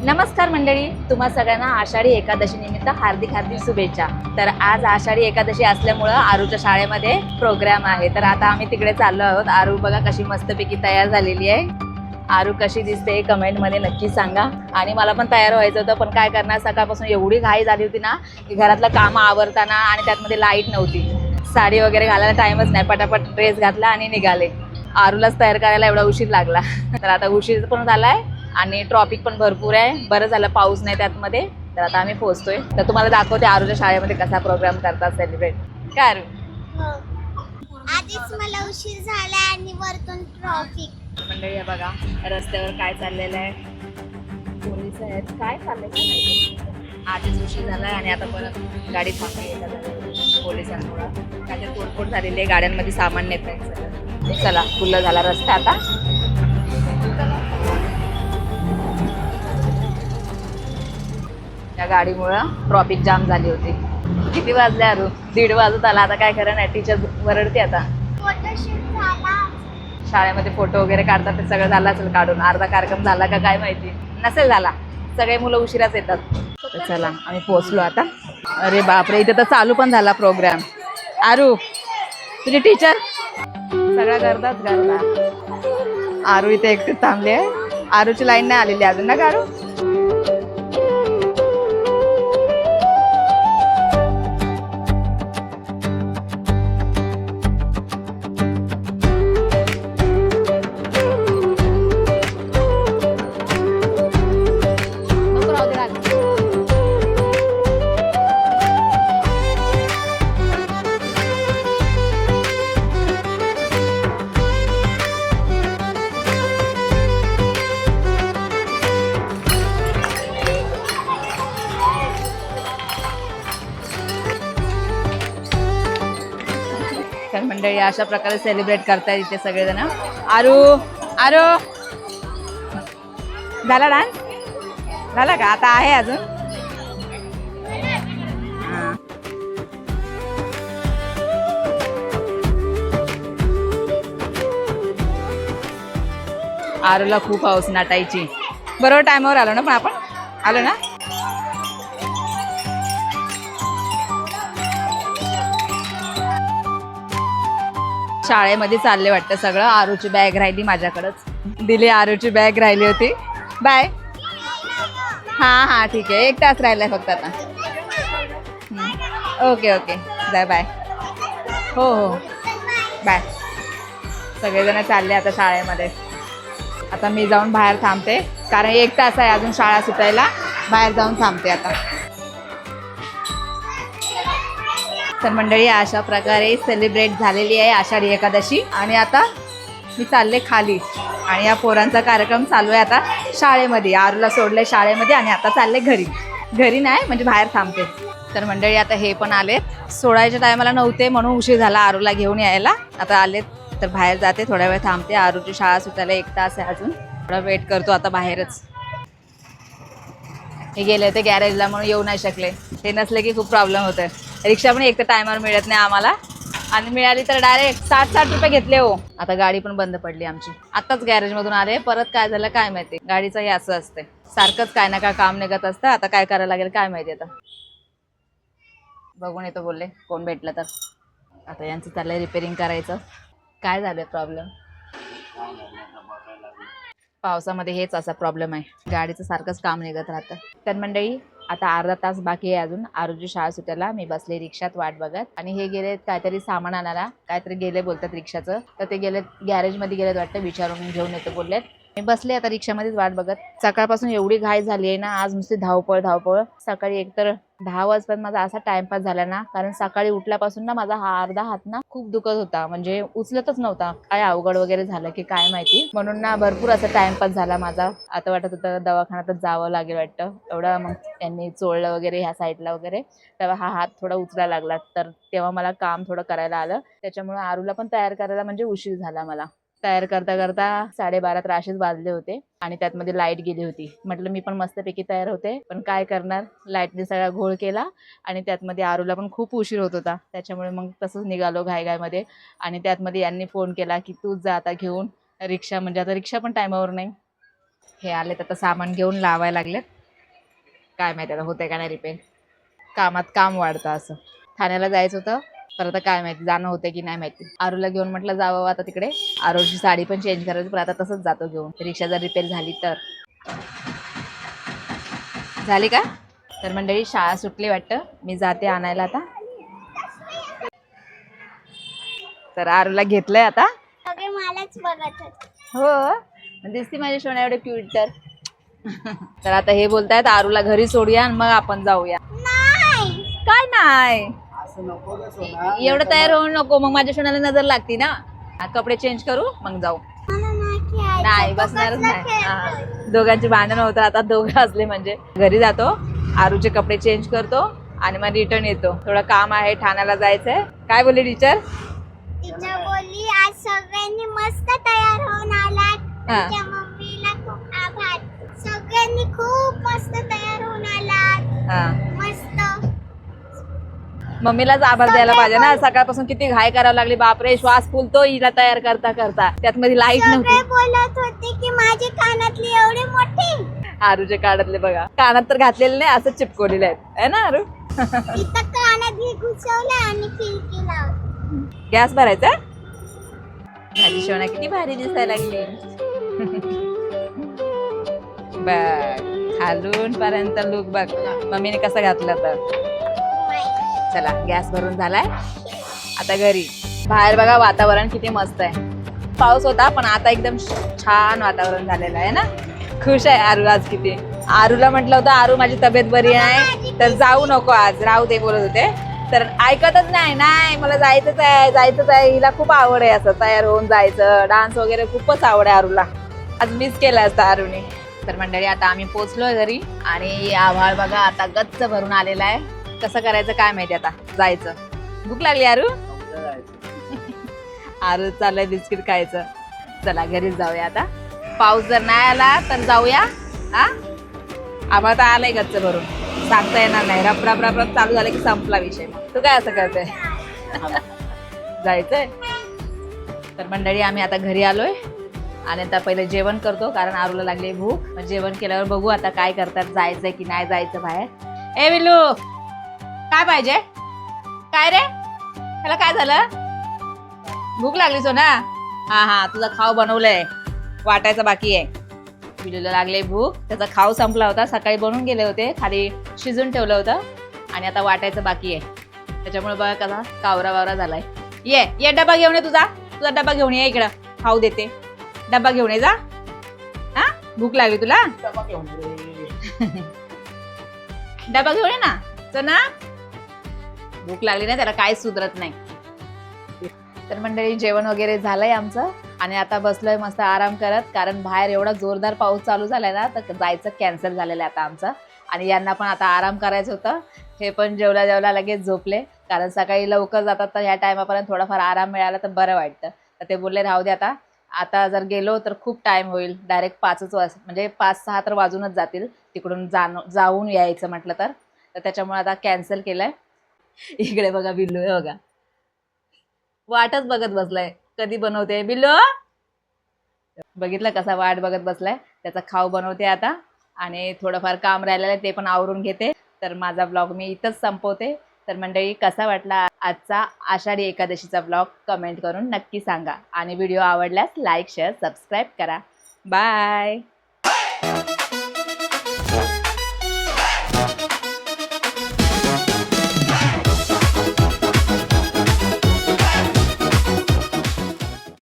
नमस्कार मंडळी, तुम्हा सगळ्यांना आषाढी एकादशी निमित्त हार्दिक हार्दिक शुभेच्छा। तर आज आषाढी एकादशी असल्यामुळे आरूच्या शाळेमध्ये प्रोग्राम आहे, तर आता आम्ही तिकडे चाललो आहोत। आरू बघा कशी मस्तपैकी तयार झालेली आहे। आरू कशी दिसते कमेंट मध्ये नक्की सांगा। आणि मला पण तयार व्हायचं होतं, पण काय करणार, सकाळपासून एवढी घाई झाली होती ना की घरातलं काम आवरताना, आणि त्यातमध्ये लाईट नव्हती, साडी वगैरे घालायला टाइमच नाही, पटापट ड्रेस घातला आणि निघाले। आरूलाच तयार करायला एवढा उशीर लागला। तर आता उशीर पण झालाय आणि ट्रॉफिक पण भरपूर आहे। बरं झालं पाऊस नाही त्यातमध्ये। तर आता आम्ही पोहोचतोय, तर तुम्हाला दाखवते आरूच्या शाळेमध्ये कसा प्रोग्राम करतात सेलिब्रेट। काय आरू? आधीच मला उशीर झाला आणि वरतून ट्रॅफिक। मंडळी बघा रस्त्यावर काय चाललेलं आहे, पोलीस आहेत, काय चाललंय काय माहिती। आधीच उशीर झालाय आणि आता परत गाडी थांबली पोलिसांमुळे। काय तोडफोड झालेली आहे, गाड्यांमध्ये सामान नेत आहेत सगळं। चला खुल्ला झाला रस्ता आता। या गाडीमुळं ट्रॉफिक जाम झाली होती। किती वाजले आरू? 1:30 वाजत आला। आता काय खरं नाही, टीचर वरडते आता। फोटोशूट झाला, शाळेमध्ये फोटो वगैरे काढतात, ते सगळं झालं असेल काढून। अर्धा कार्यक्रम झाला का काय माहिती, नसेल झाला। सगळे मुलं उशिराच येतात। तर चला आम्ही पोहोचलो आता। अरे बापरे, इथे तर चालू पण झाला प्रोग्राम। आरू तुझी टीचर सगळा करतात करता। आरू इथे एकटेच थांबले आहे। आरूची लाईन नाही आलेली अजून ना आरू? तर मंडळी अशा प्रकारे सेलिब्रेट करतायत इथे सगळेजण। आरू आरू झाला डान्स? झाला का? आता आहे अजून? आरूला खूप हौस नाटायची। बरोबर टायमावर आलो ना पण आपण? आलो ना? शाळेमध्ये चालले वाटतं सगळं। आरूची बॅग राहिली माझ्याकडंच, दिली आरूची बॅग राहिली होती। बाय। हां हां ठीक आहे, 1 तास राहिलाय फक्त आता। Okay okay bye bye. हो हो बाय। सगळेजण चालले आता शाळेमध्ये। आता मी जाऊन बाहेर थांबते, कारण 1 तास आहे अजून शाळा सुटायला। बाहेर जाऊन थांबते आता। तर मंडळी अशा प्रकारे सेलिब्रेट झालेली आहे आषाढी एकादशी। आणि आता मी चालले खाली, आणि या पोरांचा कार्यक्रम चालू आहे आता शाळेमध्ये। आरूला सोडले शाळेमध्ये आणि आता चालले घरी। घरी नाही म्हणजे बाहेर थांबते। तर मंडळी आता हे पण आलेत। सोडायच्या टायमाला नव्हते म्हणून उशीर झाला आरूला घेऊन यायला। आता आलेत तर बाहेर जाते, थोड्या वेळ थांबते। आरूची शाळा सुटायला 1 तास आहे अजून, थोडा वेट करतो आता बाहेरच। हे गेले होते गॅरेजला म्हणून येऊ नाही शकले। ते नसले की खूप प्रॉब्लेम होते। रिक्षा पण एक तर टायमावर मिळत नाही आम्हाला, आणि मिळाली तर डायरेक्ट 60-60 रुपये घेतले हो। आता गाडी पण बंद पडली आमची। आताच गॅरेजमधून आले, परत काय झालं काय माहिती। गाडीचंही असं असते, सारखंच काय ना काय काम निघत असतं। आता काय करायला लागेल काय माहिती। आता बघून येतो बोलले, कोण भेटलं तर। आता यांचं चाललंय रिपेअरिंग करायचं। काय झालं प्रॉब्लेम? पावसामध्ये हेच असा प्रॉब्लेम आहे, गाडीचं सारखंच काम निघत राहतं। तर मंडळी आता अर्धा तास बाकी आहे अजून आरूची शाळा सुटायला। मी बसले रिक्षात वाट बघत, आणि हे गेलेत काहीतरी सामान आणायला, काहीतरी गेले बोलतात रिक्षाचं। तर ते गेलेत गॅरेजमध्ये गेलेत वाटतं, विचारून घेऊन येतो बोललेत। मी बसले आता रिक्षामध्येच वाट बघत। सकाळपासून एवढी घाई झाली आहे ना आज, नुसती धावपळ धावपळ। सकाळी एकतर 10 वाजता माझा असा टाइमपास झाला ना, कारण सकाळी उठल्यापासून ना माझा हा अर्धा हात ना खूप दुखत होता, म्हणजे उचलतच नव्हता। काय अवघड वगैरे झालं की काय माहिती, म्हणून ना भरपूर असा टाइमपास झाला माझा। आता वाटत होतं दवाखान्यातच जावं लागेल वाटतं, एवढं मग त्यांनी चोळलं वगैरे ह्या साईडला वगैरे, तेव्हा हा हात थोडा उचलायला लागला। तर तेव्हा मला काम थोडं करायला आलं, त्याच्यामुळे आरूला पण तयार करायला म्हणजे उशीर झाला मला। तयार करता करता 12:30 तर असेच वाजले होते, आणि त्यातमध्ये लाईट गेली होती। म्हटलं मी पण मस्तपैकी तयार होते, पण काय करणार, लाईटने सगळा घोळ केला। आणि त्यातमध्ये आरूला पण खूप उशीर होत होता, त्याच्यामुळे मग तसंच निघालो घाईघाईमध्ये। आणि त्यातमध्ये यांनी फोन केला की तूच जा आता घेऊन रिक्षा, म्हणजे आता रिक्षा पण टायमावर नाही। हे आलेत आता सामान घेऊन लावायला लागलेत। काय माहिती आता होते का नाही रिपेअर. कामात काम वाढतं असं. ठाण्याला जायचं होतं तर आता काय माहिती जाणं होते की नाही माहिती. आरूला घेऊन म्हटलं जावं आता तिकडे. आरूची साडी पण चेंज करायची पण आता तसंच जातो घेऊन. रिक्षा जर रिपेअर झाली तर. झाली का? तर मंडळी शाळा सुटली वाटतं. मी जाते आणायला आता. तर आरूला घेतलंय आता. सगळे मलाच बघत होते. हो दिसती माझी सोना एवढे क्यूट तर. तर आता हे बोलतायत आरूला घरी सोडूया आणि मग आपण जाऊया. नाही. काय नाही एवढं तयार होऊ नको मग माझ्या सोनाला नजर लागती ना. कपडे चेंज करू मग जाऊ. मला नाही खेळायचं. नाही तो बसणारच कसला नाही. खेळतोय? दोघांची भांडण होतं आता दोघं असले म्हणजे. घरी जातो आरूचे कपडे चेंज करतो आणि मग रिटर्न येतो. थोडं काम आहे ठाण्याला जायचंय. काय बोलली टीचर? टीचर बोलली आज सगळ्यांनी मस्त तयार होऊन आलात. हा. तुमच्या मम्मीला खूप आभार. सगळ्यांनी खूप मस्त तयार होऊन आलात. हा मस्त. मम्मीलाच आभार द्यायला पाहिजे ना. सकाळपासून किती घाई करावं लागली बापरे. श्वास फुलतो हिला तयार करता करता. त्यात मध्ये लाईट सगळे नव्हती. बोलत होते की माझे कानातले एवढे मोठे. आरूच्या कानातले बघा. कानात तर घातलेले नाही असं चिपकवलेले आहेत है ना आरू. इथं कानात घुसवले आणि खिडकी लावली. गॅस भरायचा. माझी सोना किती भारी दिसायला लागली. बघ खालून पर्यंत लुक बघ मम्मीने कसं घातलं तर. चला गॅस भरून झालाय आता घरी. बाहेर बघा वातावरण किती मस्त आहे. पाऊस होता पण आता एकदम छान वातावरण झालेलं आहे ना. खुश आहे आरू आज किती. आरूला म्हटलं होतं आरू माझी तब्येत बरी आहे तर जाऊ नको आज राहू दे बोलत होते. तर ऐकतच नाही. नाही मला जायचंच आहे जायचंच आहे. हिला खूप आवड आहे असं तयार होऊन जायचं. डान्स वगैरे खूपच आवड आहे आरूला. आज मिस केलं असतं आरूने. तर मंडळी आता आम्ही पोचलोय घरी आणि आभाळ बघा आता गच्च भरून आलेला आहे. कसं करायचं काय माहिती आता जायचं. भूक लागली आरू. आरू चाललंय बिस्किट खायचं. चला घरीच जाऊया आता. पाऊस जर नाही आला तर जाऊया. हा आभाळ तर आलंय गच्च भरून. सांगता येणार नाही. रप रप रप रप चालू झालं की संपला विषय. तू काय असं करते. जायचंय. तर मंडळी आम्ही आता घरी आलोय आणि आता पहिलं जेवण करतो कारण आरूला लागली भूक. मग जेवण केल्यावर बघू आता काय करतात. जायचंय की नाही जायचं बाहेर. ए विल्लू काय पाहिजे. काय रे त्याला काय झालं. भूक लागली सो ना. हा हा तुझा खाऊ बनवलंय वाटायचं बाकी आहे. विल्लूला लागले भूक. त्याचा खाऊ संपला होता. सकाळी बनवून गेले होते खाली शिजून ठेवलं होतं आणि आता वाटायचं बाकी आहे. त्याच्यामुळे बघा कसा कावरा वावरा झालाय. ये ये डबा घेऊन ये तुझा डबा घेऊन ये इकडं. खाऊ देते. डबा घेऊन ये जा. हा भूक लागली तुला. डबा घेऊन ये ना. चल ना. भूक लागली ना त्याला काहीच सुधरत नाही. तर मंडळी जेवण वगैरे झालंय आमचं आणि आता बसलोय मस्त आराम करत कारण बाहेर एवढा जोरदार पाऊस चालू झालाय ना तर जायचं कॅन्सल झालेलं आहे आता आमचं. आणि यांना पण आता आराम करायचं होतं. हे पण जेवला जेवला लगेच झोपले कारण सकाळी लवकर जातात तर ह्या टायमापर्यंत थोडाफार आराम मिळाला तर बरं वाटतं. तर ते बोलले राहू दे आता जर गेलो तर खूप टाइम होईल. डायरेक्ट 5च म्हणजे 5-6 तर वाजूनच जातील तिकडून जाऊन यायचं म्हटलं तर त्याच्यामुळे आता कॅन्सल केलंय. इकडे बघा बिल्लू आहे बघा. वाटच बघत बसलाय कधी बनवते बिल्लू. बघितलं कसा वाट बघत बसलाय. त्याचा खाऊ बनवते आता आणि थोडंफार काम राहिलेलं आहे ते पण आवरून घेते. तर माझा ब्लॉग मी इथंच संपवते. तर मंडळी कसा वाटला आजचा आषाढी एकादशीचा ब्लॉग कमेंट करून नक्की सांगा आणि व्हिडिओ आवडल्यास लाईक शेअर सबस्क्राईब करा. बाय.